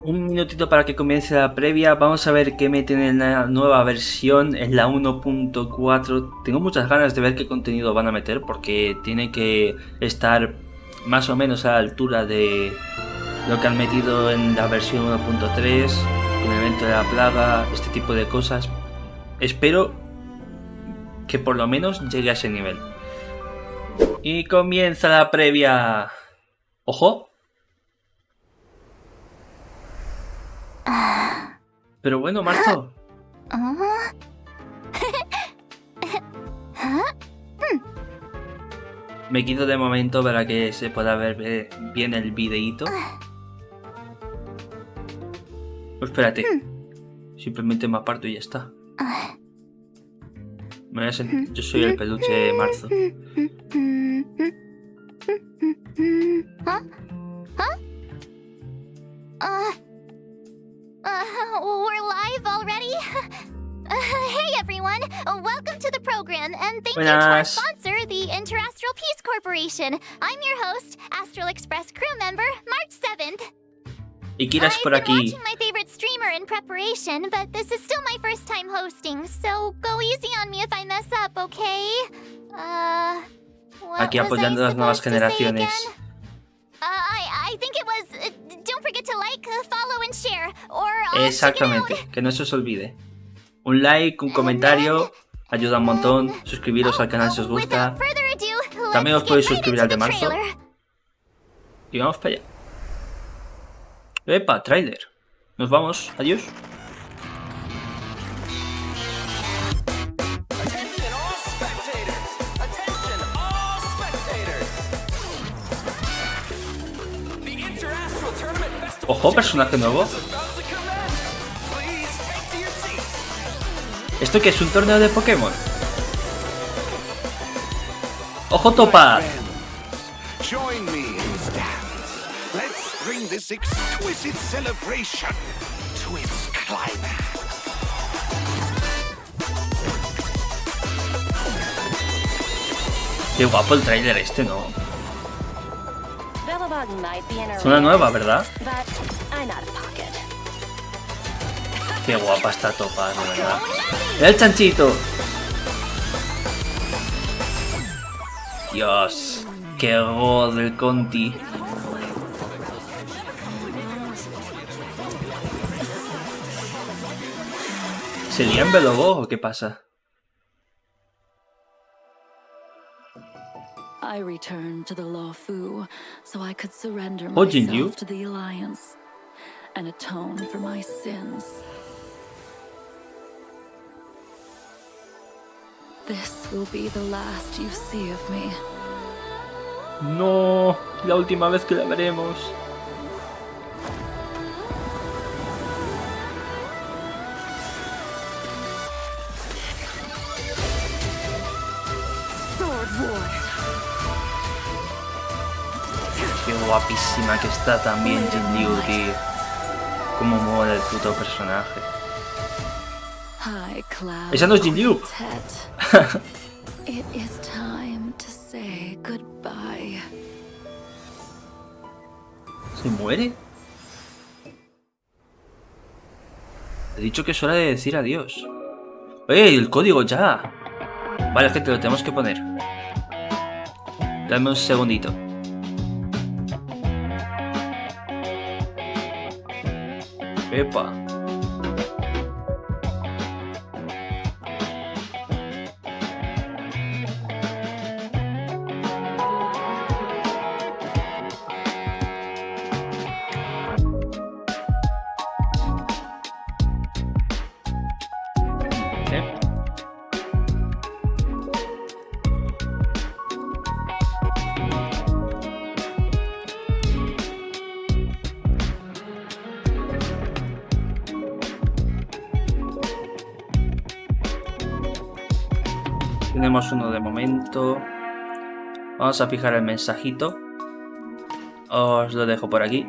Un minutito para que comience la previa. Vamos a ver qué meten en la nueva versión, en la 1.4. Tengo muchas ganas de ver qué contenido van a meter porque tiene que estar más o menos a la altura de lo que han metido en la versión 1.3, con el evento de la plaga, este tipo de cosas. Espero que por lo menos llegue a ese nivel. Y comienza la previa. ¡Ojo! Pero bueno, Marzo. Me quito de momento para que se pueda ver bien el videíto. Pues espérate. Simplemente me aparto y ya está. Me voy a sentir... Yo soy el peluche de Marzo. We're live already? Hey everyone, welcome to the program, and thank you to our sponsor, the Interastral Peace Corporation. I'm your host, Astral Express crew member, March 7th. Y Kira's por I've been aquí. watching my favorite streamer in preparation, but this is still my first time hosting, so go easy on me if I mess up, okay? Aquí apoyando las nuevas generaciones. I think it was, don't forget to like, follow and share, or Exactamente, que no se os olvide. Un like, un comentario, ayuda un montón. Suscribiros al canal si os gusta. También os podéis suscribir al de Marzo. Y vamos para allá. ¡Epa! Trailer. Nos vamos. Adiós. Ojo, personaje nuevo. ¿Esto qué es? ¿Un torneo de Pokémon? ¡Ojo, Topaz! Qué guapo el trailer este, ¿no? Es una nueva, ¿verdad? Qué guapa está Topaz, de verdad. ¡Mira el chanchito! Dios, qué god el Conti. ¿Se lía en Belobo o qué pasa? I returned to the Lawfu so I could surrender Oh, Jinju. myself to the Alliance and atone for my sins. This will be the last you see of me. No, la última vez que la veremos. Qué guapísima que está también Jinju, tío. Cómo mola el puto personaje. ¡Esa no es Jinju! It is time to say goodbye. ¿Se muere? He dicho que es hora de decir adiós. ¡Ey! ¡El código ya! Vale, gente, lo tenemos que poner. Dame un segundito. ¡Epa! Tenemos uno de momento. Vamos a fijar el mensajito. Os lo dejo por aquí.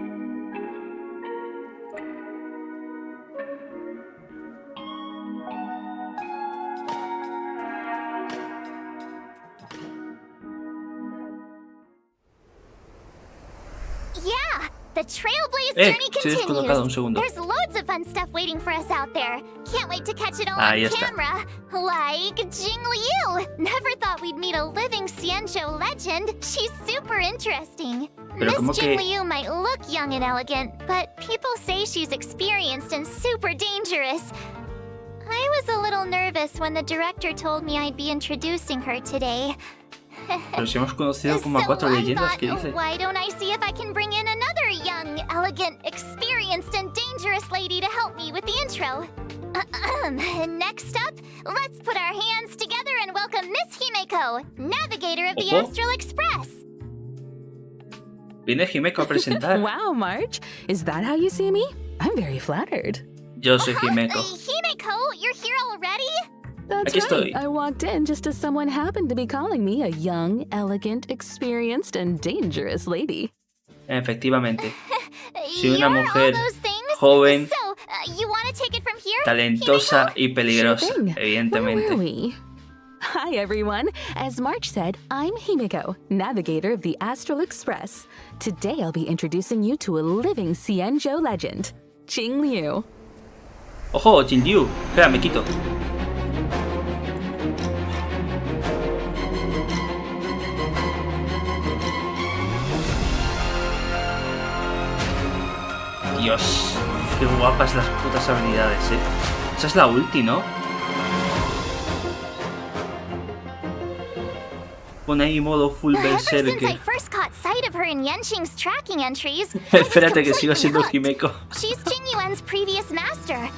Yeah, The Trailblaze journey estoy descolocado, un continues. segundo. There's loads of fun stuff waiting for us out there. Can't wait to catch it all Ahí on está. camera. Like Jingliu. Never thought we'd meet a living Xianzhou legend. She's super interesting. Pero Miss como que- Jingliu might look young and elegant, but people say she's experienced and super dangerous. I was a little nervous when the director told me I'd be introducing her today. Pero si hemos conocido como a 4 leyendas, ¿qué dice? Why don't I see if I can bring in another young, elegant, experienced, and dangerous lady to help me with the intro? Next up, let's put our hands together and welcome Miss Himeko, navigator of the Ojo. Astral Express. Viene Himeko a presentar. Wow, March. Is that how you see me? I'm very flattered. Yo soy Himeko. Himeko, you're here already? That's Aquí right. estoy. I walked in just as someone happened to be calling me a young, elegant, experienced, and dangerous lady. Efectivamente. Soy una You're mujer all those things? joven, So, you want to take it from here? talentosa y peligrosa, Sure thing. Where were evidentemente. we? Hi, everyone. As March said, I'm Himeko, navigator of the Astral Express. Today, I'll be introducing you to a living Xianzhou legend, Jingliu. ¡Ojo, Jingliu! Espera, me quito. Dios, qué guapas las putas habilidades, Esa es la ulti, ¿no? Pone ahí modo full Ever since I berserker. first caught sight of her in Yenqing's tracking entries, Espérate que sigo siendo Himeko. She's Jingyuan's previous master.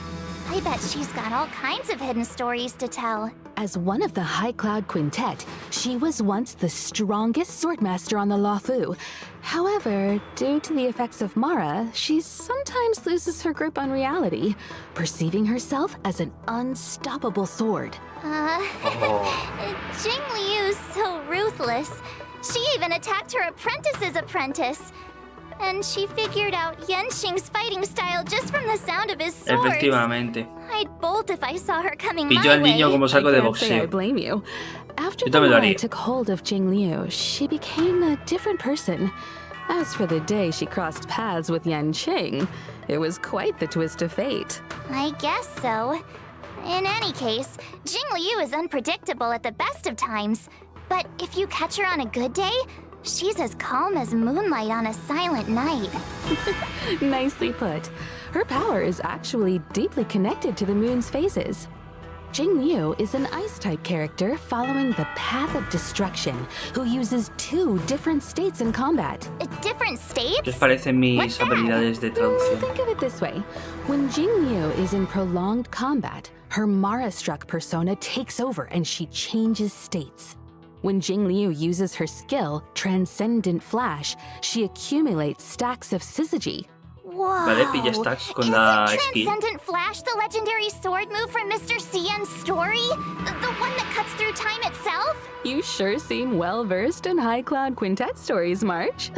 I bet she's got all kinds of hidden stories to tell. As one of the High Cloud Quintet, she was once the strongest swordmaster on the Luofu. However, due to the effects of Mara, she sometimes loses her grip on reality, perceiving herself as an unstoppable sword. Jingliu's so ruthless. She even attacked her apprentice's apprentice. And she figured out Yenqing's fighting style just from the sound of his swords. Efectivamente. I'd bolt if I saw her coming Pilló my al niño way. como saco de I can't say I boxeo. blame you. After Yo the también lo Mara haría. took hold of Jingliu, she became a different person. As for the day she crossed paths with Yenqing, it was quite the twist of fate. I guess so. In any case, Jingliu is unpredictable at the best of times. But if you catch her on a good day, she's as calm as moonlight on a silent night. Nicely put. Her power is actually deeply connected to the moon's phases. Jingliu is an ice-type character following the path of destruction, who uses 2 different states in combat. Different ¿Qué os states? parecen mis What's that? habilidades de traducción? Think of it this way. When Jingliu is in prolonged combat, her Mara-struck persona takes over and she changes states. When Jingliu uses her skill, Transcendent Flash, she accumulates stacks of syzygy. Whoa. Vale, pilla stacks con la Isn't skill. Transcendent Flash the legendary sword move from Mr. Cien's story? The one that cuts through time itself? You sure seem well-versed in High Cloud Quintet stories, March.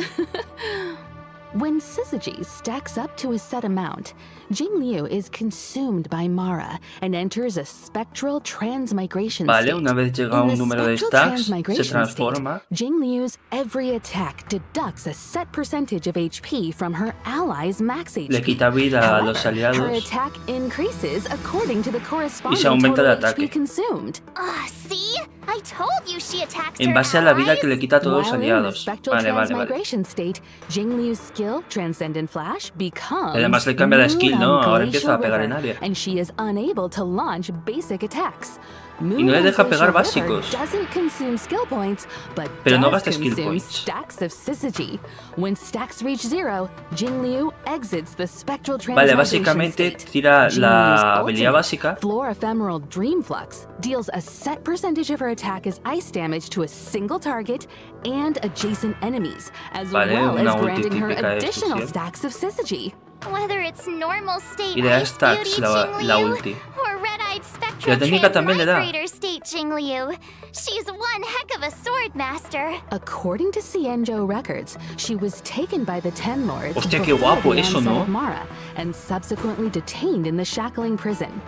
When syzygy stacks up to a set amount, Jingliu is consumed by Mara and enters a spectral transmigration Vale, state. una vez llega a In un the número de spectral stacks, se transmigration transforma. state, Jingliu's every attack deducts a set percentage of HP from her allies' max HP. Le quita vida a los However, her aliados attack increases according to the corresponding aumenta el total ataque. HP consumed. See? I told you she attacks en her base a la vida que le allies. quita a todos los While in the aliados. spectral Vale, vale, vale. transmigration state, Jingliu's skill, Transcendent Flash, becomes Y además le cambia la skill, ¿no? Moon Ahora on empieza a pegar en Glacial área. River, and she is unable to launch basic attacks. Y no le deja pegar Glacial River básicos. doesn't consume skill points, but Pero no does gasta skill consume points. stacks of syzygy. When stacks reach 0, Jingliu exits the spectral Vale, transmigration básicamente state. tira Jingliu's la habilidad ultimate, básica. Floor Ephemeral Dream Flux, deals a set percentage of her attack as ice damage to a single target and adjacent enemies, as Vale, well una as ulti granting her típica de additional destrucción. stacks of syzygy. Whether it's normal state Y le da Ice stacks Beauty la Jingliu, ulti. or red-eyed Spectral La técnica también le da. Transmigrator state Jingliu, she's one heck of a sword master. According to Xianzhou records, she was taken by the Ten Lords Hostia, qué before guapo the eso, onset ¿no? of Mara, and subsequently detained in the shackling prison.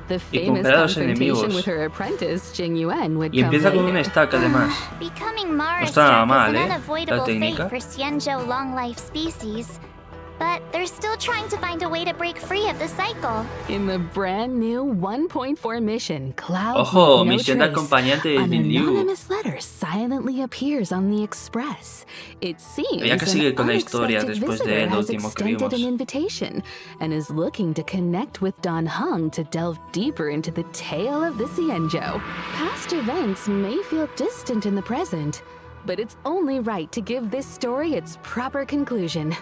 The Y famous compara a los confrontation enemigos. with her apprentice, Jingyuan, would Y come empieza con later. un stack además. Becoming Mara No está nada struck mal, is an la unavoidable técnica. fate for Xianzhou long-life species. but they're still trying to find a way to break free of the cycle. In the brand new 1.4 mission, Clouds Ojo, Leave No misión de Trace, acompañante de an Liu. anonymous letter silently appears on the Express. It seems Ya que sigue con la an historia unexpected después visitor de lo has último que extended vimos. an invitation and is looking to connect with Don Hung to delve deeper into the tale of the Xianzhou. Past events may feel distant in the present, but it's only right to give this story its proper conclusion.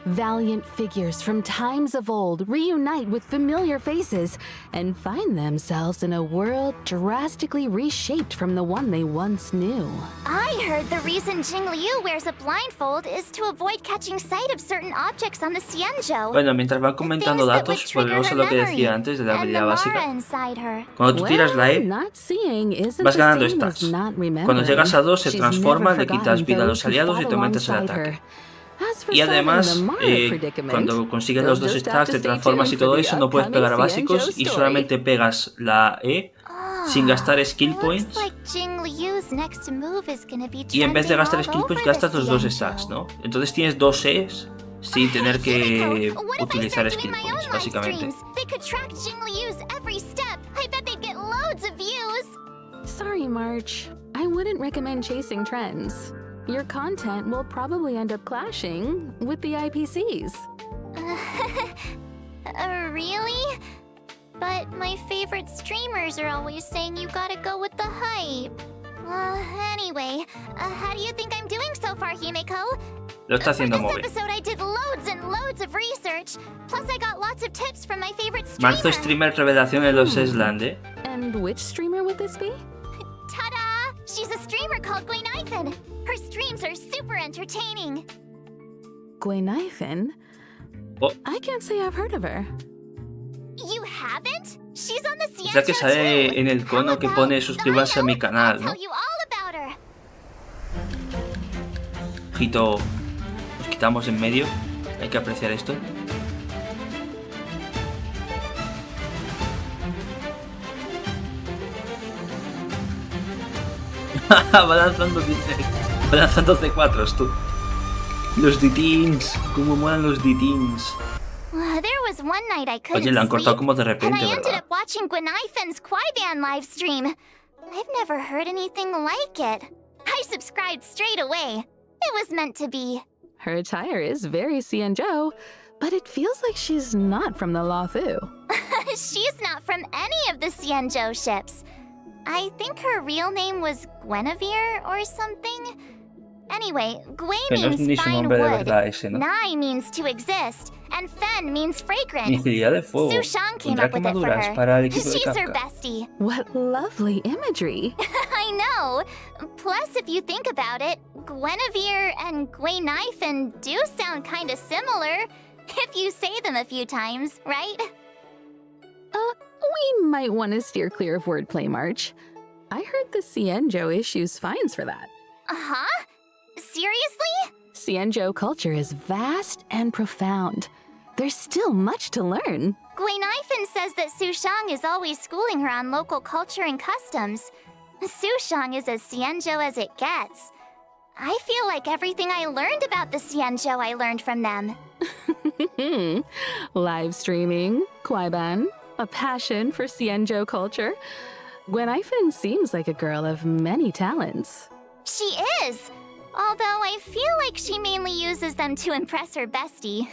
Valiant figures from times of old reunite with familiar faces and find themselves in a world drastically reshaped from the one they once knew. I heard the reason Jing Liu wears a blindfold is to avoid catching sight of certain objects on the Xianzhou. Bueno, mientras van comentando datos, volvemos a lo que decía antes de la habilidad básica. Cuando tú tiras la E, vas ganando stats. Cuando llegas a 2 se transforma, le quitas vida a los aliados y te aumentas el ataque. Y además, cuando consigues los 2 stacks, te transformas y todo eso, no puedes pegar a básicos y solamente pegas la E sin gastar skill points. Y en vez de gastar skill points, gastas los 2 stacks, ¿no? Entonces tienes 2 E's sin tener que utilizar skill points, básicamente. Sorry, March. I wouldn't recommend chasing trends. Your content will probably end up clashing with the IPCs. Really? But my favorite streamers are always saying you gotta go with the hype. Anyway, how do you think I'm doing so far, Himeko? Lo está haciendo For móvil. this episode I did loads and loads of research. Plus I got lots of tips from my favorite streamer. Marzo streamer revelación en los Esland, ¿eh? And which streamer would this be? Ta-da! She's a streamer called Gwaynithan. Her streams are super entertaining. Gwaynithan? Oh. I can't say I've heard of her. You haven't? She's on the Es la que Xianzhou sale too. en el cono que pone suscríbanse a mi canal, ¿no? I'll tell you all about her. Ojito, nos quitamos en medio. Hay que apreciar esto. Va lanzando C4s, tú. Los ditins, cómo molan los ditins. There was one night I couldn't Oye, la han cortado sleep, como de and repente, I ended ¿verdad? up watching Gwaynithan's Kwaiban live stream. I've never heard anything like it. I subscribed straight away. It was meant to be. Her attire is very Xianzhou, but it feels like she's not from the Luofu. She's not from any of the Xianzhou ships. I think her real name was Guinevere or something. Anyway, Gui Que no es ni means su fine nombre de wood, verdad ese, ¿no? Nai means to exist, and Fen means fragrant. Ingeniería de fuego. Su Shang came Contra up with it for quemaduras her. para el equipo de She's her Kafka. bestie. What lovely imagery. I know. Plus, if you think about it, Guinevere and Gwaynithan do sound kind of similar. If you say them a few times, right? We might want to steer clear of wordplay, March. I heard the Xianzhou issues fines for that. Huh? Seriously? Xianzhou culture is vast and profound. There's still much to learn. Gwaynithan says that Su Shang is always schooling her on local culture and customs. Su Shang is as Xianzhou as it gets. I feel like everything I learned about the Xianzhou I learned from them. Live streaming, Kwaiban, a passion for Xianzhou culture. Gwaynithan seems like a girl of many talents. She is! Although I feel like she mainly uses them to impress her bestie.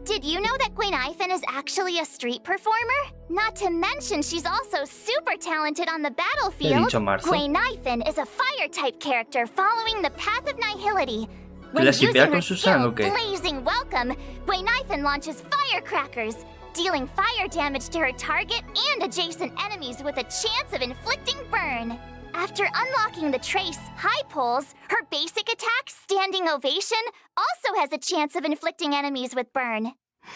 Did you know that Gwaynithan is actually a street performer? Not to mention she's also super talented on the battlefield. Gwaynithan is a fire-type character following the path of nihility. When using her skill, Blazing Welcome, Gwaynithan launches firecrackers, dealing fire damage to her target and adjacent enemies with a chance of inflicting burn. After unlocking the trace, High Poles, her basic attack, Standing Ovation, also has a chance of inflicting enemies with burn.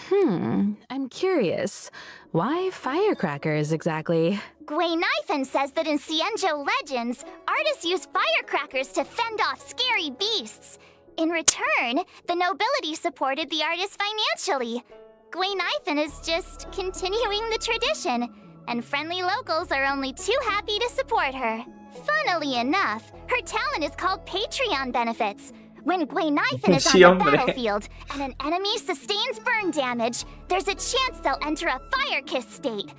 I'm curious. Why firecrackers exactly? Gwaynithan says that in Xianzhou legends, artists use firecrackers to fend off scary beasts. In return, the nobility supported the artists financially. Gwaynithan is just continuing the tradition, and friendly locals are only too happy to support her. Funnily enough, her talent is called Patreon benefits, When Gwaynaifen is on the battlefield and an enemy sustains burn damage, there's a chance they'll enter a Fire Kiss state.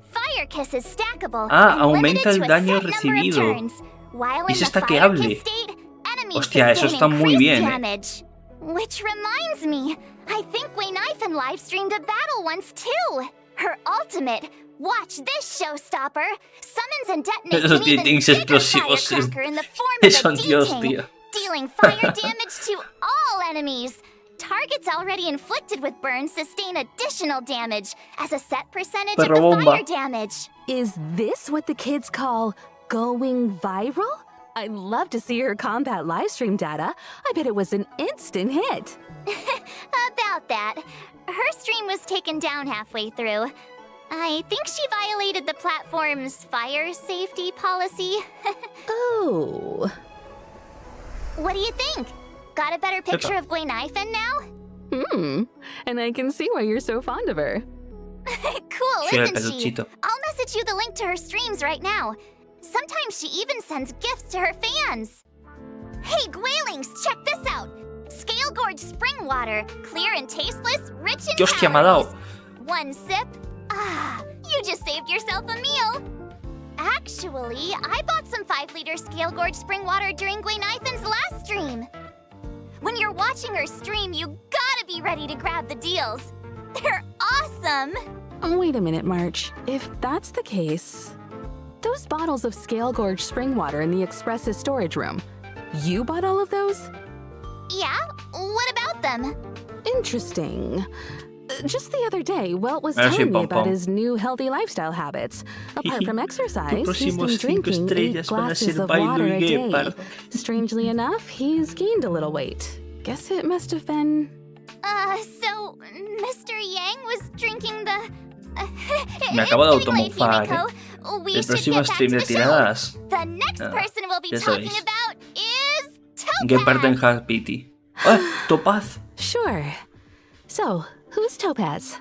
Fire Kiss is stackable and aumenta el limited to a daño set recibido. number of turns. While in Es the Fire stackeable. Kiss state, enemies Hostia, eso sustain está muy increased bien. damage. Which reminds me, I think Gwaynaifen live-streamed a battle once too. Her ultimate, watch this showstopper, summons and detonates Los an even D-Tings bigger explosivos firecracker in the form of a son Dios, D-Ting, tío. dealing fire damage to all enemies. Targets already inflicted with burns sustain additional damage as a set percentage of the Perrobomba. fire damage. Is this what the kids call going viral? I'd love to see her combat livestream data. I bet it was an instant hit. About that, her stream was taken down halfway through. I think she violated the platform's fire safety policy. Oh. What do you think? Got a better picture of Gwaynaifen now? And I can see why you're so fond of her. Cool, Sí, el isn't she? peluchito. I'll message you the link to her streams right now. Sometimes she even sends gifts to her fans. Hey, Gwaylings, check this out. Scale Gorge spring water, clear and tasteless, rich in Hostia, me ha dado. calories. One sip. Ah, you just saved yourself a meal. Actually, I bought some 5-liter Scale Gorge spring water during Gwaynifen's last stream. When you're watching her stream, you gotta be ready to grab the deals. They're awesome. Wait a minute, March. If that's the case, those bottles of Scale Gorge spring water in the Express's storage room, you bought all of those? Yeah, what about them? Interesting. Just the other day, Welt was Ah, sí, telling me pom, about pom. his new healthy lifestyle habits. Apart from exercise, Tus he's been próximos 5 drinking 8 estrellas van a glasses ser of water Bailo a y day. Gepard. Strangely enough, he's gained a little weight. Guess it must have been... So Mr. Yang was drinking the... Me acabo de It's getting late, automofar, Himiko. We El should próximo get back stream to de the show. tiradas. The next person we'll be ya talking sabéis. about is Gepard Topaz. and Pity. ¡Ah! Topaz. Sure. So, who's Topaz?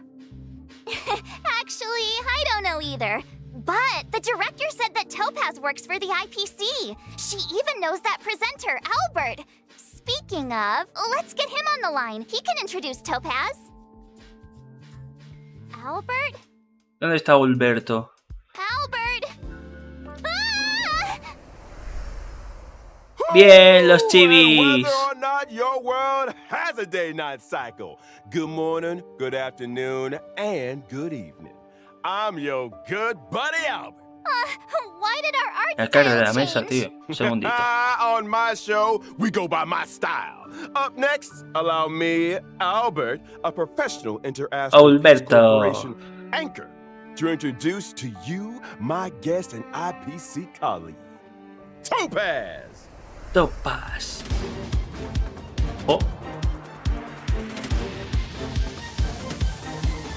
Actually, I don't know either. But the director said that Topaz works for the IPC. She even knows that presenter, Albert. Speaking of, let's get him on the line. He can introduce Topaz. Albert? ¿Dónde está Alberto? Albert! Ah! Bien, los chivis. Whether or not your world has a day-night cycle. Good morning, good afternoon, and good evening. I'm your good buddy Albert. Why did our art La cara de la style mesa, change? tío. Un segundito. On my show, we go by my style. Up next, allow me, Albert, a professional interaction Alberto. corporation anchor, to introduce to you my guest and IPC colleague, Topaz. Topaz. Oh.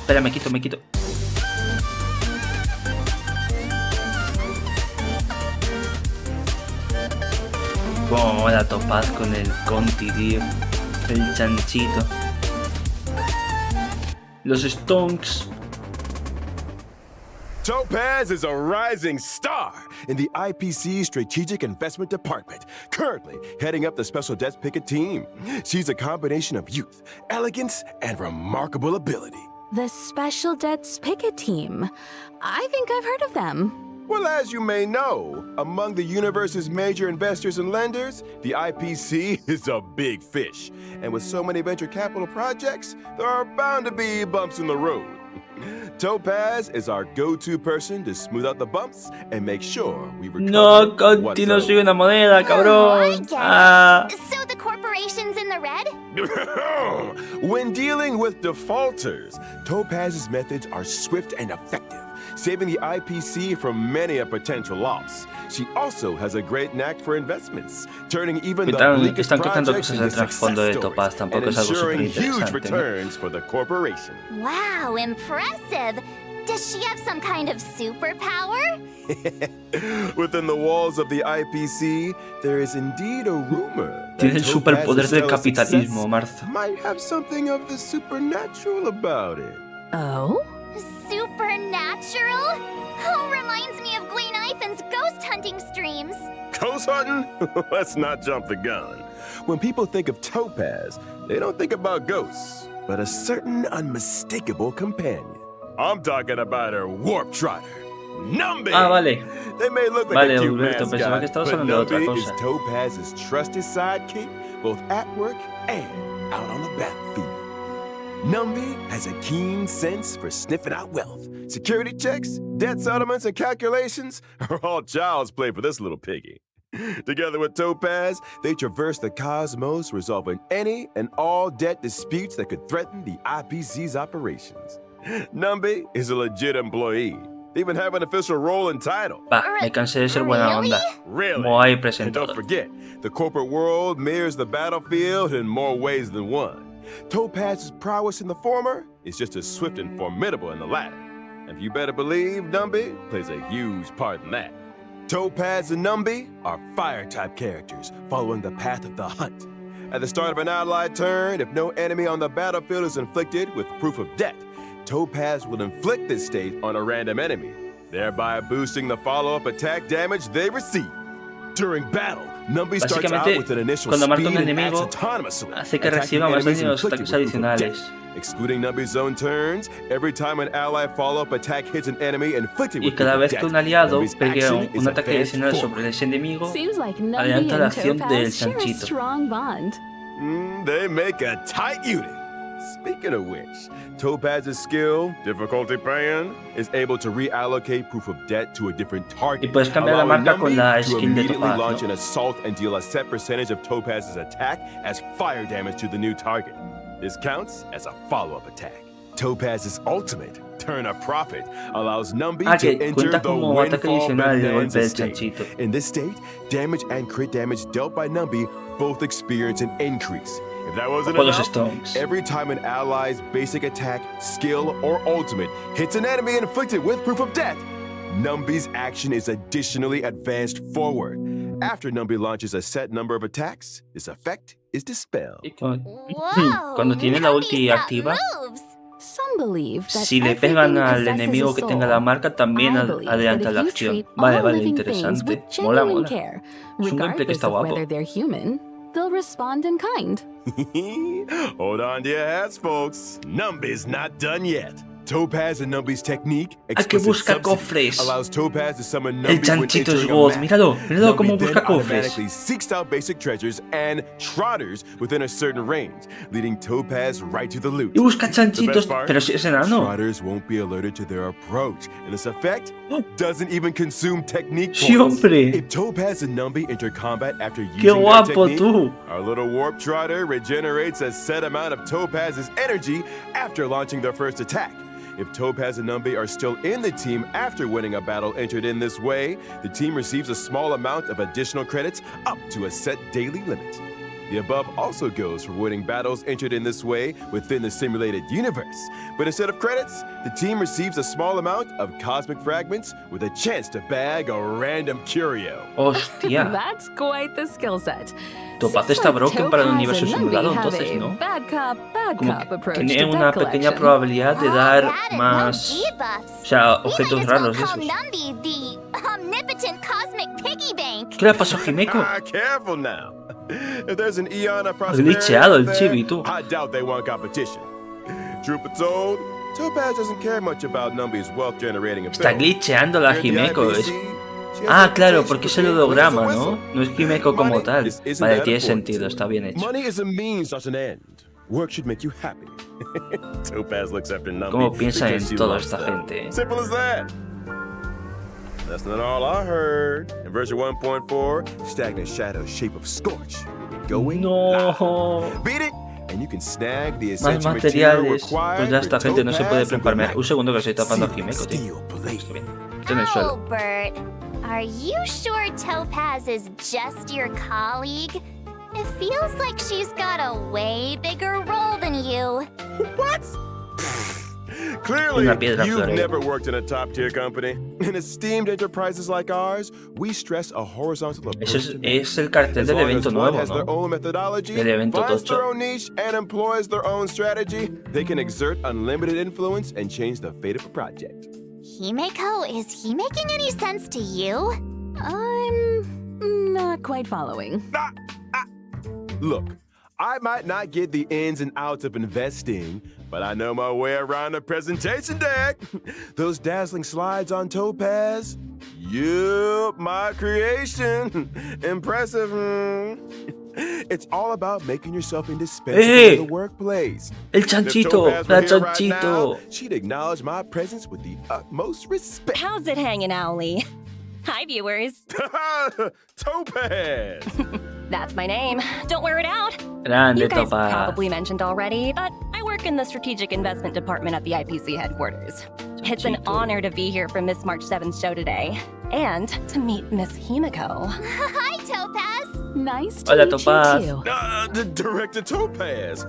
Espera, me quito. Cómo mola Topaz con el Conti, tío. El chanchito. Los Stonks. Topaz is a rising star in the IPC Strategic Investment Department, currently heading up the Special Debts Picket team. She's a combination of youth, elegance, and remarkable ability. The Special Debts Picket Team. I think I've heard of them. Well, as you may know, among the universe's major investors and lenders, the IPC is a big fish. And with so many venture capital projects, there are bound to be bumps in the road. Topaz is our go-to person to smooth out the bumps and make sure we recover No, what's Conti, no owed. soy una moneda, Oh, I cabrón. get it. Ah. So the corporation's in the red? When dealing with defaulters, Topaz's methods are swift and effective, saving the IPC from many a potential loss. She also has a great knack for investments, turning even the bleakest Están contando projects cosas del into trasfondo de success Topaz, stories tampoco and es algo súper ensuring huge interesante, ¿no? returns for the corporation. Wow, impressive. Does she have some kind of superpower? Within the walls of the IPC, there is indeed a rumor that Tiene el superpoder Topaz's del stellar capitalismo, success Martha. might have something of the supernatural about it. Oh? Supernatural? Oh, reminds me of Gwaynifen's ghost hunting streams. Ghost hunting? Let's not jump the gun. When people think of Topaz, they don't think about ghosts, but a certain unmistakable companion. I'm talking about her warp trotter, Numby. Ah, vale. They may look like Vale, a cute Alberto, pensaba que mascot, estabas but hablando de otra Numby is cosa. Topaz's trusted sidekick, both at work and out on the battlefield. Numby has a keen sense for sniffing out wealth. Security checks, debt settlements, and calculations are all child's play for this little piggy. Together with Topaz, they traverse the cosmos, resolving any and all debt disputes that could threaten the IPC's operations. Numby is a legit employee. They even have an official role and title. Va, me cansé de ser buena onda. Really? Como hay And don't presentador. forget, the corporate world mirrors the battlefield in more ways than one. Topaz's prowess in the former is just as swift and formidable in the latter. And you better believe Numby plays a huge part in that. Topaz and Numby are fire-type characters following the path of the hunt. At the start of an allied turn, if no enemy on the battlefield is inflicted with proof of debt, Topaz will inflict this state on a random enemy, thereby boosting the follow-up attack damage they receive. During battle, Numby starts out with an initial cuando marca un speed and enemigo, acts autonomously, hace que attacking reciba más enemies daño de los inflicted ataques with proof of debt. adicionales. Excluding Numby's own turns, every time an ally follow-up attack hits an enemy inflicted Y with cada proof vez of que un debt, aliado Numbys pegue action is un ataque advanced adicional forward. sobre ese enemigo, Seems like Numby adelanta la and acción del Topaz share a chanchito. strong bond. They make a tight unit. Speaking of which, Topaz's skill, difficulty pan, is able to reallocate proof of debt to a different target. Y puedes cambiar la allowing marca con Numby la to skill de immediately Topaz, launch ¿no? an assault and deal a set percentage of Topaz's attack as fire damage to the new target. This counts as a follow-up attack. Topaz's ultimate, Turn a Profit, allows Numby Ah, to que enter cuenta the como ataque Windfall adicional de golpe Bonanza del state. chanchito. In this state, damage and crit damage dealt by Numby both experience an increase. If that wasn't Por los enough, stones. every time an ally's basic attack, skill, or ultimate hits an enemy inflicted with proof of debt, Numby's action is additionally advanced forward. After Numby launches a set number of attacks, this effect is dispelled. Y con- Whoa, Cuando tiene la ulti Numby's got activa, moves. Some believe that si le pegan everything al possesses enemigo a que soul. tenga la marca, también I believe adelanta that la if you acción. treat Vale, all vale, living things interesante. with Mola, genuine mola. care, Es un gameplay que regardless está of guapo. whether they're human, they'll respond in kind. Hold on to your hats, folks. Numby's not done yet. Topaz and Numby's technique, que explicit busca subsidy, cofres. allows Topaz to summon El Numby when chanchito es entering a God. map. Míralo, míralo Numby cómo then busca cofres. automatically seeks out basic treasures and trotters within a certain range, leading Topaz right to the loot. Y busca The chanchitos, best part? pero si es enano. Trotters won't be alerted to their approach, and this effect doesn't even consume technique Sí, points. hombre. If Topaz and Numby enter combat after using Qué their guapo technique, tú. our little warp trotter regenerates a set amount of Topaz's energy after launching their first attack. If Topaz and Numby are still in the team after winning a battle entered in this way, the team receives a small amount of additional credits up to a set daily limit. The above also goes for winning battles entered in this way within the simulated universe. But instead of credits, the team receives a small amount of cosmic fragments with a chance to bag a random curio. Hostia. That's quite the skill set. Topaz Seems está like broken para el Topaz universo and simulado, Numby have entonces, a ¿no? Bad cop Como approach que tiene to una debt pequeña collection. probabilidad de Oh, dar got it, más, no debuffs. o sea, We might objetos as well raros de call esos. Numby the omnipotent cosmic piggy bank. ¿Qué le pasó a Himeko? Careful now. If there's an eon of glitcheado el prosperity, chibi, tú. I doubt they want competition. Truth be told, Topaz doesn't care much about Numby's wealth-generating Está ability. glitcheando la Here at the Himeko. IPC, Es... she has Ah, a claro, reputation porque es for el being quick as a holograma, ¿no? whistle. No es Himeko como Money tal. just isn't Vale, that tiene important. sentido, está bien hecho. Money is a means, not an end. Work should make you happy. Topaz looks after Numby. ¿Cómo piensa because en she toda loves esta them. gente? Simple as that. That's not all I heard. In version 1.4, stagnant shadow shape of Scorch. Going live. No. Beat it, and you can snag the Más essential material materiales. required Pues ya esta for gente no se puede Topaz and prepararme. Black. Un segundo que estoy tapando a Seal Himeko, tío. steel blade. Está bien. Está en el suelo. Albert, are you sure Topaz is just your colleague? It feels like she's got a way bigger role than you. What? Clearly, Una piedra you've florida. never worked in a top-tier company. In esteemed enterprises like ours, we stress a horizontal approach. Ese to es el cartel As del long evento as one nuevo, has their ¿no? own methodology, Del evento finds tocho. their own niche, and employs their own strategy, they can exert unlimited influence and change the fate of a project. Himeko, is he making any sense to you? I'm not quite following. Look, I might not get the ins and outs of investing, but I know my way around the presentation deck. Those dazzling slides on Topaz? Yup, my creation. Impressive. It's all about making yourself indispensable in the workplace. El chanchito, la chanchito. She'd acknowledge my presence with the utmost respect. How's it hanging, Owly? Hi, viewers. Topaz! That's my name. Don't wear it out. Grande You guys Topaz. probably mentioned already, but I work in the Strategic Investment Department at the IPC headquarters. It's an honor to be here for Miss March 7's show today, and to meet Miss Himiko. Hi, Topaz. Nice to Hola, meet Topaz. you too. Director Topaz,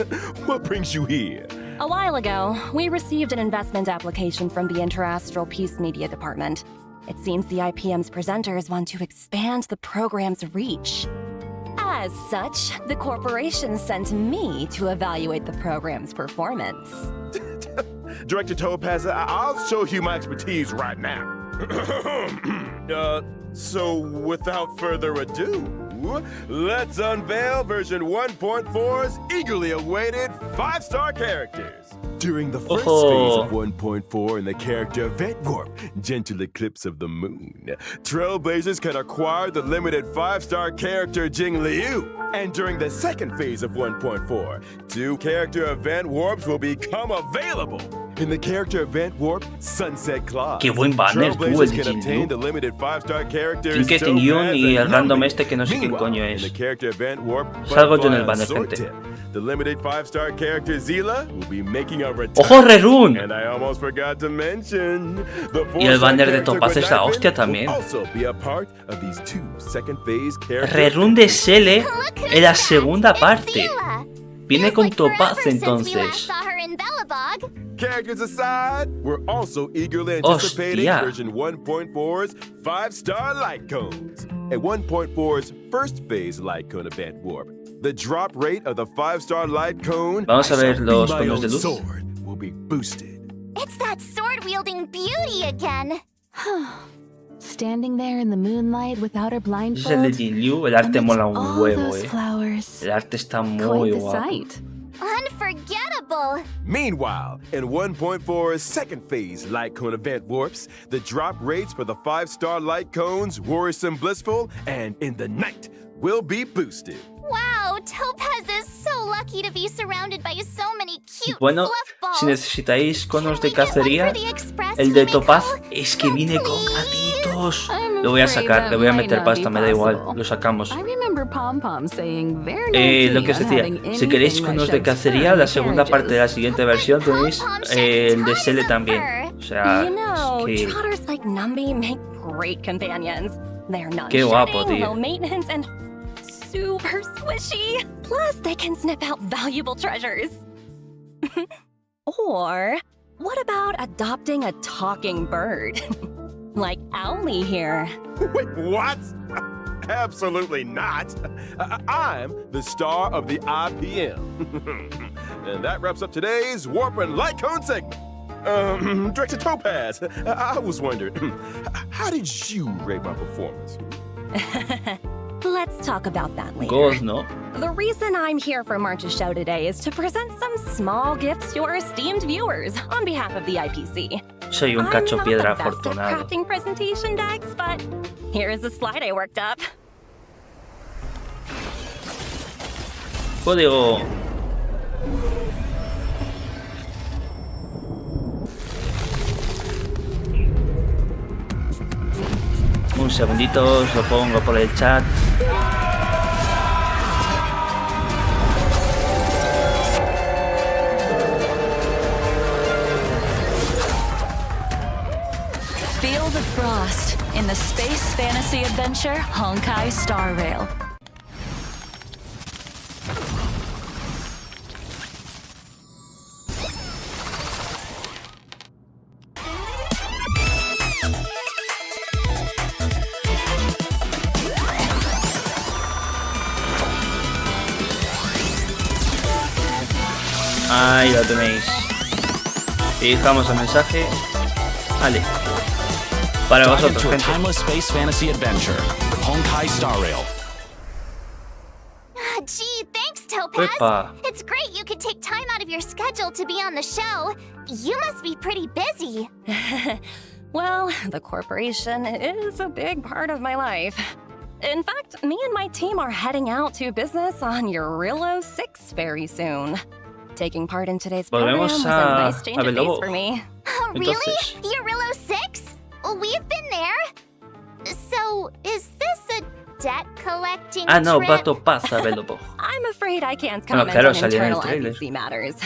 what brings you here? A while ago, we received an investment application from the Interastral Peace Media Department. It seems the IPM's presenters want to expand the program's reach. As such, the corporation sent me to evaluate the program's performance. Director Topaz, I'll show you my expertise right now. So without further ado, let's unveil version 1.4's eagerly awaited 5-star characters. During the first phase of 1.4 in the character event warp, Gentle Eclipse of the Moon, Trailblazers can acquire the limited 5-star character Jing Liu. And during the second phase of 1.4, 2 character event warps will become available. In the character event warp, Sunset Clause, Qué buen banner tuvo el Trailblazers de can Jing obtain Liu. the limited 5-star characters Trinket Yun y el random este que no sé qué Meanwhile, coño in es. the character event warp, Salgo yo en el Butterfly banner, and Sword gente. Tip, the limited 5-star character Zila will be making a return. ¡Ojo, Rerun! And I almost forgot to mention the Y el 4-star banner de character Topaz es la Godiva hostia will también. also be a part of these 2 second phase character Rerun de Sele Look who's en la back. segunda It's parte. Zila. Viene Feels con like Topaz forever since we last entonces. saw her in Bellabog. Characters aside, we're also eagerly anticipating Hostia. version 1.4's 5-star light cones. At 1.4's first phase light cone event warp, the drop rate of the 5-star light cone Vamos a ver I shall los be my conos de own luz. sword will be boosted. It's that sword-wielding beauty again. Standing there in the moonlight without her Ese es el de blindfold. Jing Liu. El arte mola un all huevo, those eh. flowers. El arte está muy Quite the guapo. sight. Unforgettable. Meanwhile, in 1.4's second phase light cone event warps, the drop rates for the 5-star light cones, Worrisome Blissful, and In the Night will be boosted. Wow, Topaz is so lucky to be surrounded by so many cute Bueno, fluff balls. si necesitáis conos de Can we get one cacería, for the Express, el de Himiko? Topaz es que No, viene con please. gatitos. I'm Lo voy a afraid sacar, that le voy a might meter not pasta, be me da igual, possible. lo sacamos. I remember Pom Pom saying they're not Lo que os keen on decía, having si queréis anything that conos de sheds cacería, fur la in segunda parte de la carriages. siguiente versión tenéis el de Sele también. O sea, You know, es que trotters like Numby make great companions. They're Qué guapo, non-shedding, tío. low maintenance, and super squishy. Plus, they can sniff out valuable treasures. Or, what about adopting a talking bird? Like Owly here. Wait, what? Absolutely not. I'm the star of the IPM. And that wraps up today's Warp and Light Cone segment. Director Topaz, I was wondering, how did you rate my performance? Let's talk about that later. God, ¿no? The reason I'm here for March's show today is to present some small gifts to our esteemed viewers on behalf of the IPC. Soy un I'm cacho not piedra the best at afortunado. crafting presentation decks, but here is a slide I worked up. Código. Un segundito, os lo pongo por el chat. Feel the frost in the space fantasy adventure Honkai Star Rail. Ahí lo tenéis. Fijamos el mensaje. Vale. Para Dive vosotros, into a gente. timeless space fantasy adventure, Honkai Star Rail. Gee, thanks Paz. Epa. It's great you could take time out of your schedule to be on the show. You must be pretty busy. Well, the corporation is a big part of my life. In fact, me and my team are heading out to business on Eurillo 6 very soon. Taking part in today's program was a nice change of pace for me. Oh, really? Eurillo 6? We've been there. So, is this a debt collecting No, trip? Vato pasa, Velobo. I'm afraid I can't comment claro, on salió en el internal trailer. IPC matters.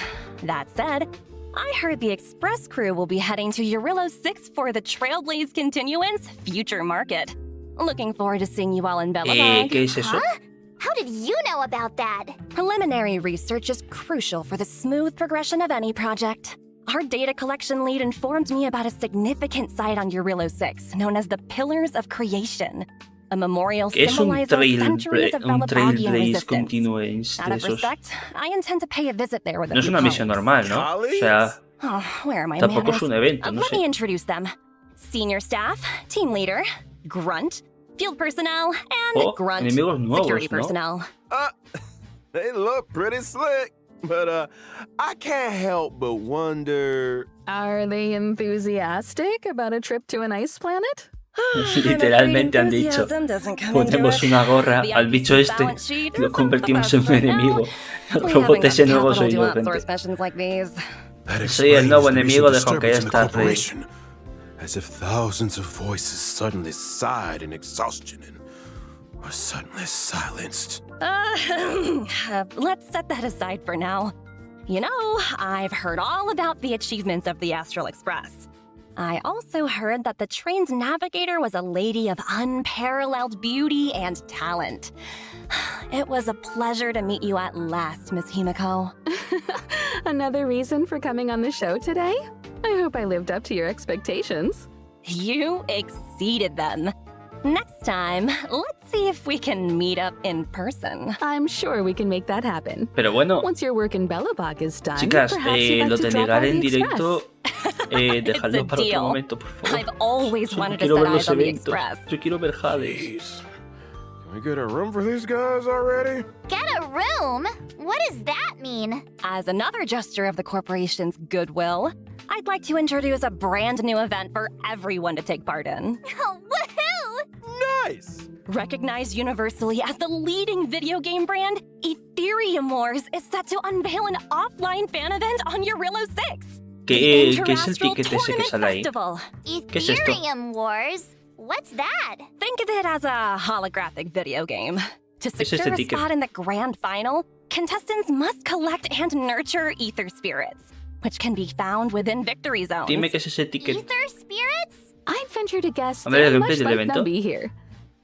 That said, I heard the Express crew will be heading to Eurillo 6 for the Trailblaze Continuance Future Market. Looking forward to seeing you all in Bellabog. ¿Qué es eso? Huh? How did you know about that? Preliminary research is crucial for the smooth progression of any project. Our data collection lead informed me about a significant site on Eurillo 6 known as the Pillars of Creation. A memorial Es un symbolizing centuries of Bellabogian trailblaze resistance. continuance Out de of esos. respect, I intend to pay a visit there with a No es few una misión colleagues. normal, ¿no? O sea, Oh, where are my tampoco manners? es un evento, no Let me sé. introduce them. Senior staff, team leader, grunt, field personnel, and grunt, enemigos nuevos, security ¿no? personnel. They look pretty slick, but I can't help but wonder. Are they enthusiastic about a trip to an ice planet? Literalmente han dicho, ponemos una gorra al bicho este y lo convertimos en un enemigo. El robot ese nuevo soy yo, gente. Soy el nuevo enemigo de Honkai Star Rail. As if thousands of voices suddenly sighed in exhaustion and were suddenly silenced. Let's set that aside for now. You know, I've heard all about the achievements of the Astral Express. I also heard that the train's navigator was a lady of unparalleled beauty and talent. It was a pleasure to meet you at last, Miss Himiko. Another reason for coming on the show today? I hope I lived up to your expectations. You exceeded them. Next time, let's see if we can meet up in person. I'm sure we can make that happen. Pero bueno, Once your work in Bellabog is done, chicas, perhaps you'd lo like de to drop negar by en the directo, dejadlo It's a para otro deal. momento, por favor. I've always Yo wanted to quiero set ver los eyes on the eventos. Express. Yo quiero ver Hades. Jeez. Can we get a room for these guys already? Get a room? What does that mean? As another gesture of the corporation's goodwill, I'd like to introduce a brand new event for everyone to take part in. Oh, woohoo! Nice! Recognized universally as the leading video game brand, Ethereum Wars is set to unveil an offline fan event on Eurillo 6. ¿Qué es el ticket ese que sale ahí? Festival. ¿Qué es esto? Ethereum Wars? What's that? Think of it as a holographic video game. To ¿Qué es secure este a ticket? spot in the grand final, contestants must collect and nurture ether spirits, which can be found within victory zones. Dime qué es ese ticket. Ether spirits? I'd venture to guess A ver, el they're gameplay much del like evento. Numby here.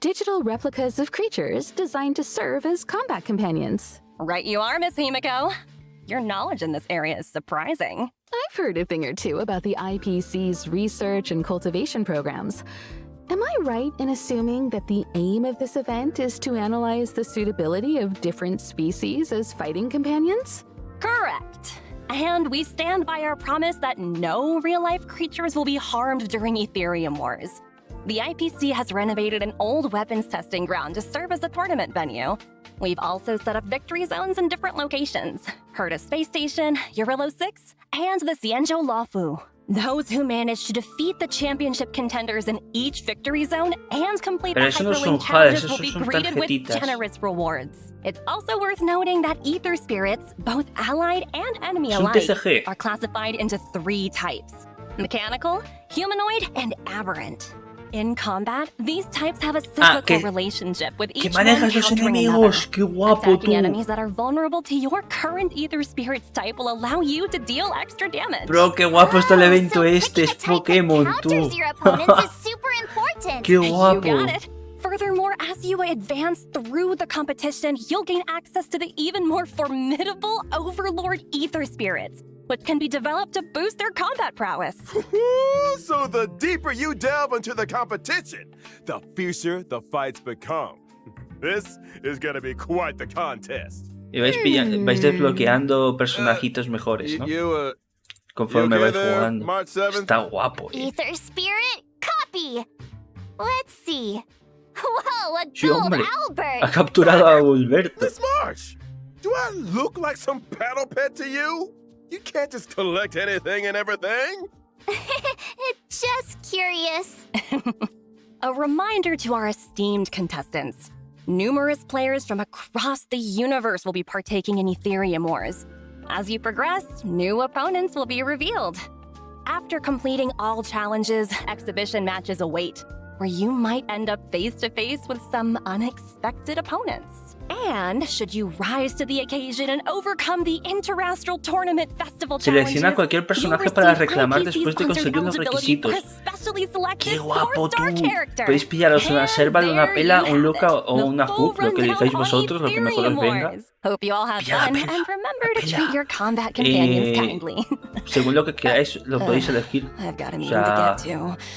Digital replicas of creatures designed to serve as combat companions. Right you are, Miss Himiko. Your knowledge in this area is surprising. I've heard a thing or two about the IPC's research and cultivation programs. Am I right in assuming that the aim of this event is to analyze the suitability of different species as fighting companions? Correct. And we stand by our promise that no real-life creatures will be harmed during Ethereum Wars. The IPC has renovated an old weapons testing ground to serve as a tournament venue. We've also set up victory zones in different locations: Herta Space Station, Eurillo 6, and the Xianzhou Luofu. Those who manage to defeat the championship contenders in each victory zone and complete Pero the eso no hyperlink son challenges jades, will eso be son greeted with tarjetitas. generous rewards. It's also worth noting that ether spirits, both allied and enemy Es un alike, TCG. are classified into 3 types: mechanical, humanoid, and aberrant. In combat, these types have a cyclical que- relationship with Que each one manejas los countering enemigos. another. Qué guapo Attacking tú. enemies that are vulnerable to your current ether spirit's type will allow you to deal extra damage. Bro, qué guapo está el Oh, evento so este. picking Es a type that Pokémon, tú. counters your opponents is super important. Qué You guapo. got it. Furthermore, as you advance through the competition, you'll gain access to the even more formidable Overlord Ether Spirits, which can be developed to boost their combat prowess. So the deeper you delve into the competition, the fiercer the fights become. This is gonna be quite the contest. Y vais desbloqueando personajitos mejores, ¿no? Conforme vais jugando. March 7th? Está guapo, Ether spirit? Copy! Let's see. Whoa, a Sí, gold hombre. Albert! Ha capturado a Alberto. Let's march! Do I look like some paddle pet to you? You can't just collect anything and everything. Just curious. A reminder to our esteemed contestants. Numerous players from across the universe will be partaking in Ethereum Wars. As you progress, new opponents will be revealed. After completing all challenges, exhibition matches await, where you might end up face-to-face with some unexpected opponents. And should you rise to the occasion and overcome the Interastral Tournament Festival challenges, selecciona cualquier personaje para reclamar después de conseguir los requisitos. ¡Qué guapo tú! Podéis pillaros una serva de una pela, un loca o una hook, lo que elijáis vosotros, lo que mejor os venga. Según lo que queráis, lo podéis elegir. O sea,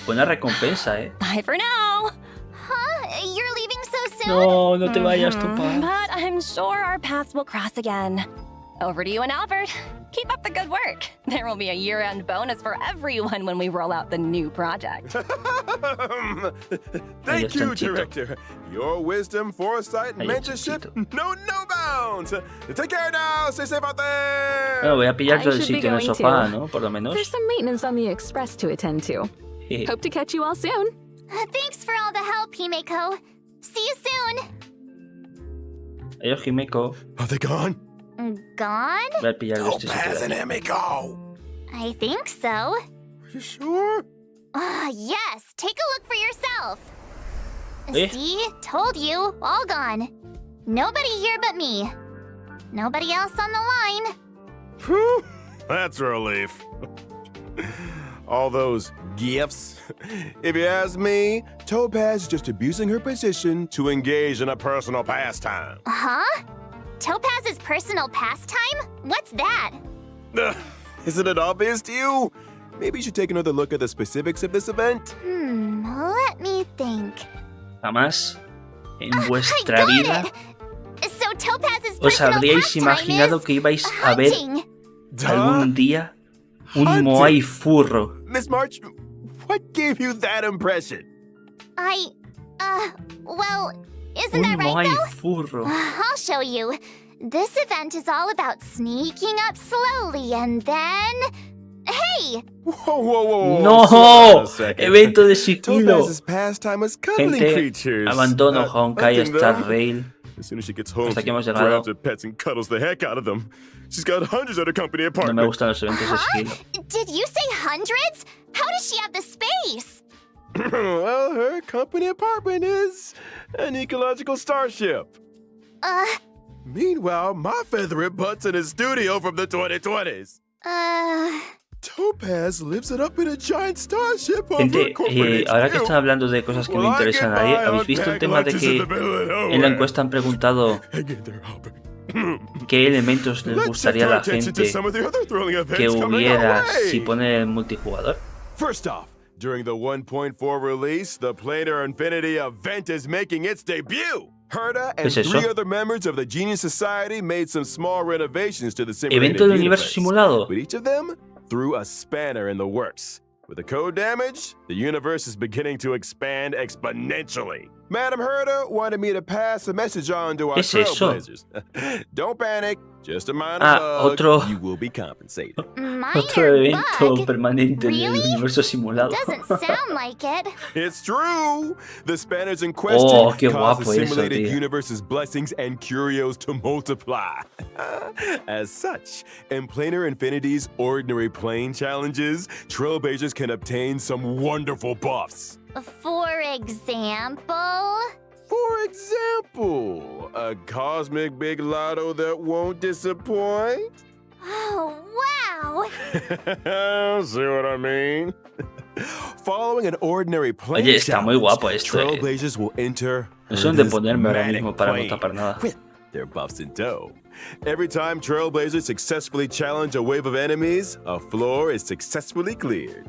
buena recompensa, Bye for now. You're leaving so soon? No, no te vayas, Topaz. But I'm sure our paths will cross again. Over to you and Albert. Keep up the good work. There will be a year-end bonus for everyone when we roll out the new project. Thank you, Director. Your wisdom, foresight, and mentorship know no bounds. Take care now. Stay safe out there. Bueno, voy a pillar todo el sitio en el sofá, ¿no? Por lo menos. There's some maintenance on the express to attend to. Hope to catch you all soon. Thanks for all the help, Himeko. See you soon. Adiós, Himeko. Are they gone? Gone? Voy a pillar este Topaz and sitio. Himeko. I think so. Are you sure? Yes. Take a look for yourself. Eh? See? Told you. All gone. Nobody here but me. Nobody else on the line. Whew, that's a relief. All those gifts. If you ask me, Topaz is just abusing her position to engage in a personal pastime. Huh? Topaz's personal pastime? What's that? Isn't it obvious to you? Maybe you should take another look at the specifics of this event. Let me think. Jamás en vuestra vida So Topaz's os personal habríais pastime imaginado is que ibais a ver hunting. algún día un moai furro. Miss March, what gave you that impression? Well, isn't Un that right, moai though? furro. I'll show you. This event is all about sneaking up slowly and then... Hey! Whoa. No, Slow down a second. evento de sigilo. Topaz's pastime is cuddling Gente, creatures. abandono Honkai hunting Star them. Rail. As soon as she gets home, Hasta she aquí hemos llegado. grabs her pets and cuddles the heck out of them. She's got hundreds at her company No apartment. me gustan los eventos de sigilo. Did you say hundreds? How does she have the space? Well, her company apartment is an ecological starship. Meanwhile, my feathered butt's in his studio from the 2020s. Topaz lives it up in a giant starship over Gente, corporate ahora que HQ. están hablando de cosas que no interesan a nadie, ¿habéis visto el tema de que en la encuesta han preguntado qué elementos les gustaría a la gente que hubiera si pone el multijugador? First off, during the 1.4 release, the Planar Infinity event is making its debut. Herta and three other members of the Genius Society made some small renovations to the simulated Evento del universo universe, simulado. but each of them threw a spanner in the works. With the code damage, the universe is beginning to expand exponentially. Madam Herta wanted me to pass a message on to our trailblazers. Don't panic, just a minor bug. You will be compensated. Otro evento permanente del universo simulado. Doesn't sound like it. It's true. The spanners in question qué cause the guapo eso, simulated tío. universe's blessings and curios to multiply. As such, in Planar Infinity's ordinary plane challenges, trailblazers can obtain some wonderful buffs. For example? For example, a cosmic big lotto that won't disappoint. Oh, wow! See what I mean? Following an ordinary plane Oye, está muy challenge, guapo esto. trailblazers will enter No sé dónde Herta's ponerme ahora manic mismo para no plane tapar nada. with their buffs in tow. Every time trailblazers successfully challenge a wave of enemies, a floor is successfully cleared.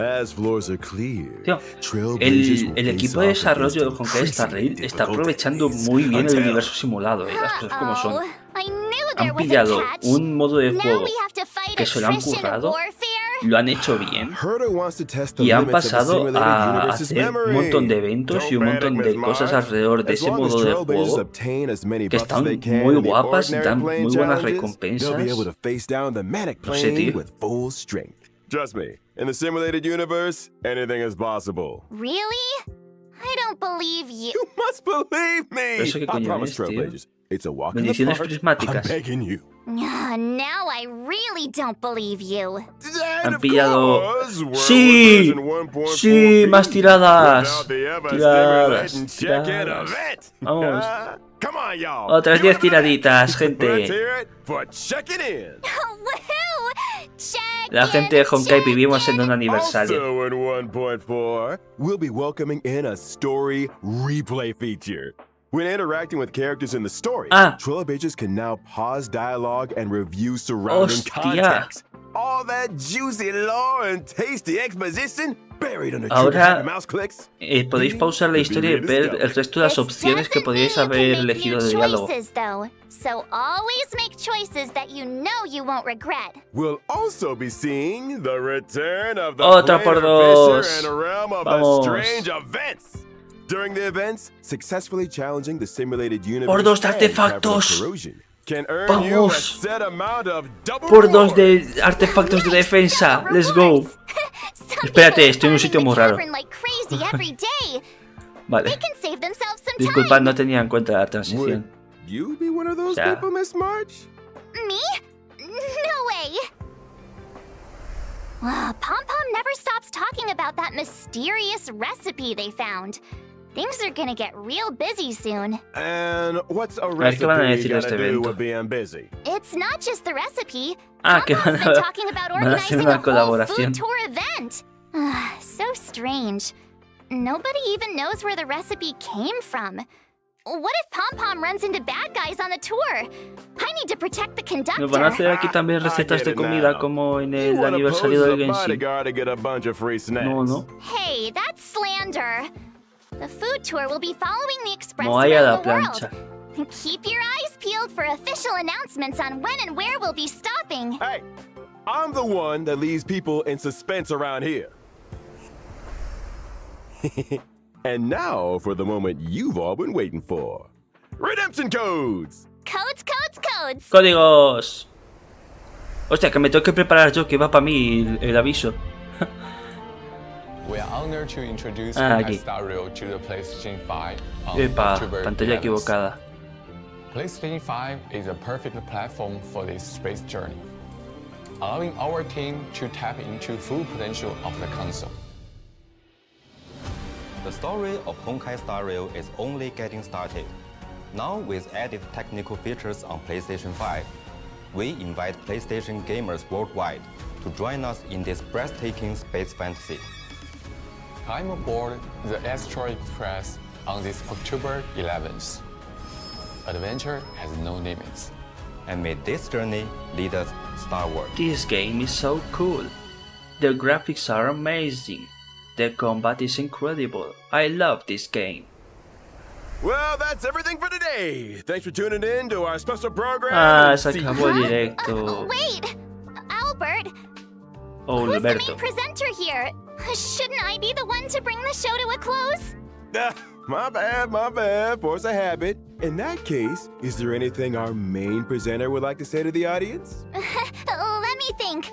As floors are cleared, Tío, trailblazers will el face equipo de off desarrollo de against Honkai Star Rail increasing está aprovechando difficulties muy bien el until- universo simulado, las cosas como son. I knew there Han was a pillado catch. un modo de Now juego we have to fight que se lo han attrition currado warfare. lo han hecho bien y han pasado a hacer un montón de eventos y un montón de cosas alrededor de ese modo de juego que están muy guapas y dan muy buenas recompensas. No sé, tío. Trust me, in the simulated universe, anything is possible. Really? I don't believe you. You must believe me. ¿Eso qué coño es, tío? It's a walk in the Bendiciones park. prismáticas. I'm begging you. Now I really don't believe you. Han pillado... ¡Sí! ¡Sí! ¡Más tiradas! Tiradas. Vamos. Otras 10 tiraditas, gente. La gente de Honkai vivimos en un aniversario. Also in 1.4, we'll be welcoming in a story replay feature. When interacting with characters in the story, Trilobages can now pause dialogue and review surrounding context. All that juicy lore and tasty exposition buried under Ahora mouse clicks. Podéis pausar la historia y ver el resto de las opciones que podéis haber elegido de diálogo. So always make choices that you know you won't regret. We'll also be seeing the return of the Otra por dos. Fisher and a realm of the strange events. During the events, successfully challenging the simulated universe. Por dos de artefactos. Vamos. Por dos de artefactos de defensa. Let's go. Espérate, estoy en un sitio muy raro. Vale. Disculpad, no tenía en cuenta la transición. You be one of those people, Miss March? Me? No way. Pom-Pom never stops talking about that mysterious recipe they found. Things are gonna get real busy soon. And what's a recipe gonna do with being busy? It's not just the recipe. Que van been talking about organizing una a whole colaboración. food tour event. So strange. Nobody even knows where the recipe came from. What if Pom-Pom runs into bad guys on the tour? I need to protect the conductor. Nos van a hacer aquí también recetas de comida como en el aniversario del Genshin. No. Hey, that's slander. The food tour will be following the express Moai a la around the plancha. world. Keep your eyes peeled for official announcements on when and where we'll be stopping. Hey, I'm the one that leaves people in suspense around here. And now for the moment you've all been waiting for. Redemption codes! Codes. Códigos. Hostia, que me tengo que preparar yo, que va para mí el aviso. We are honored to introduce aquí. Honkai Star Rail to the PlayStation 5 on Epa, October pantalla 11th. equivocada. PlayStation 5 is a perfect platform for this space journey, allowing our team to tap into full potential of the console. The story of Honkai Star Rail is only getting started. Now with added technical features on PlayStation 5, we invite PlayStation gamers worldwide to join us in this breathtaking space fantasy. Climb aboard the Astro Express on this October 11th. Adventure has no limits. And may this journey lead us starward. This game is so cool. The graphics are amazing. The combat is incredible. I love this game. Well, that's everything for today. Thanks for tuning in to our special program. Se acabó el directo. Wait, Albert. Oh, Who's the Alberto. main presenter here? Shouldn't I be the one to bring the show to a close? My bad. Force a habit. In that case, is there anything our main presenter would like to say to the audience? Let me think.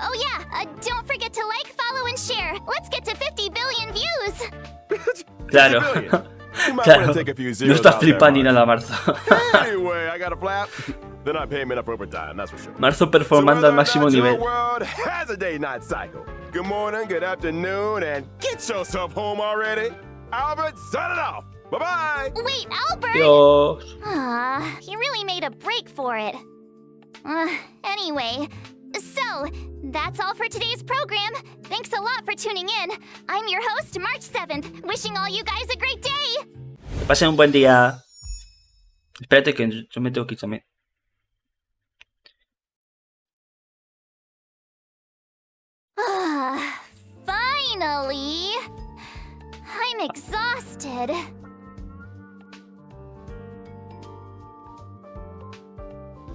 Oh yeah, don't forget to like, follow, and share. Let's get to 50 billion views. Claro. Claro. No estás flipando ni nada, Marzo. Anyway, I got a flap. They're not paying me enough overtime, that's for sure. Marzo performando al máximo nivel. World has a day-night cycle. Good morning, good afternoon, and get yourself home already. Albert, sign it off. Bye-bye. Wait, Albert. Dios. He really made a break for it. Anyway, so that's all for today's program. Thanks a lot for tuning in. I'm your host, March 7th, wishing all you guys a great day. Que pasen un buen día. Espérate que yo me tengo que ir también. Finally! I'm exhausted.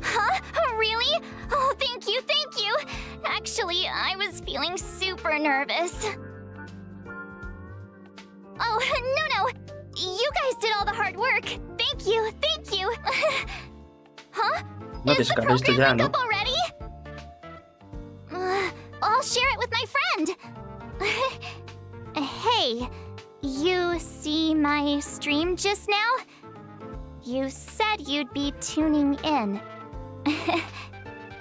Huh? Really? Oh, thank thank you! Actually, I was feeling super nervous. Oh, no! You guys did all the hard work. Thank you! Huh? No te Is the sacaré esto program ya, linked ¿no? up already? I'll share it with my friend. Hey, you see my stream just now? You said you'd be tuning in.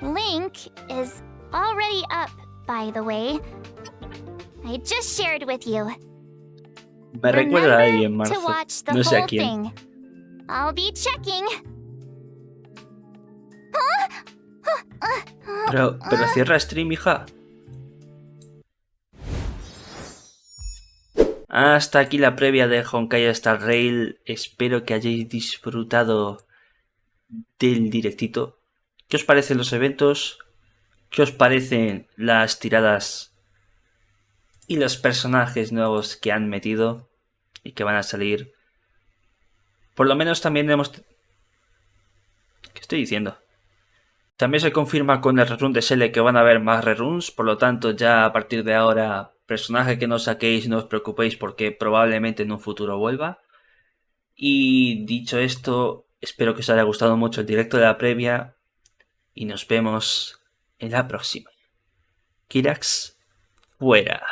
Link is already up, by the way. I just shared with you. Me recuerda a alguien, Remember to Marzo. watch the No sé a whole quién. thing. I'll be checking. Pero cierra stream, hija. Hasta aquí la previa de Honkai Star Rail. Espero que hayáis disfrutado del directito. ¿Qué os parecen los eventos? ¿Qué os parecen las tiradas y los personajes nuevos que han metido y que van a salir? Por lo menos también hemos... ¿Qué estoy diciendo? También se confirma con el rerun de Sele que van a haber más reruns, por lo tanto ya a partir de ahora, personaje que no saquéis no os preocupéis porque probablemente en un futuro vuelva. Y dicho esto, espero que os haya gustado mucho el directo de la previa y nos vemos en la próxima. Kirax, fuera.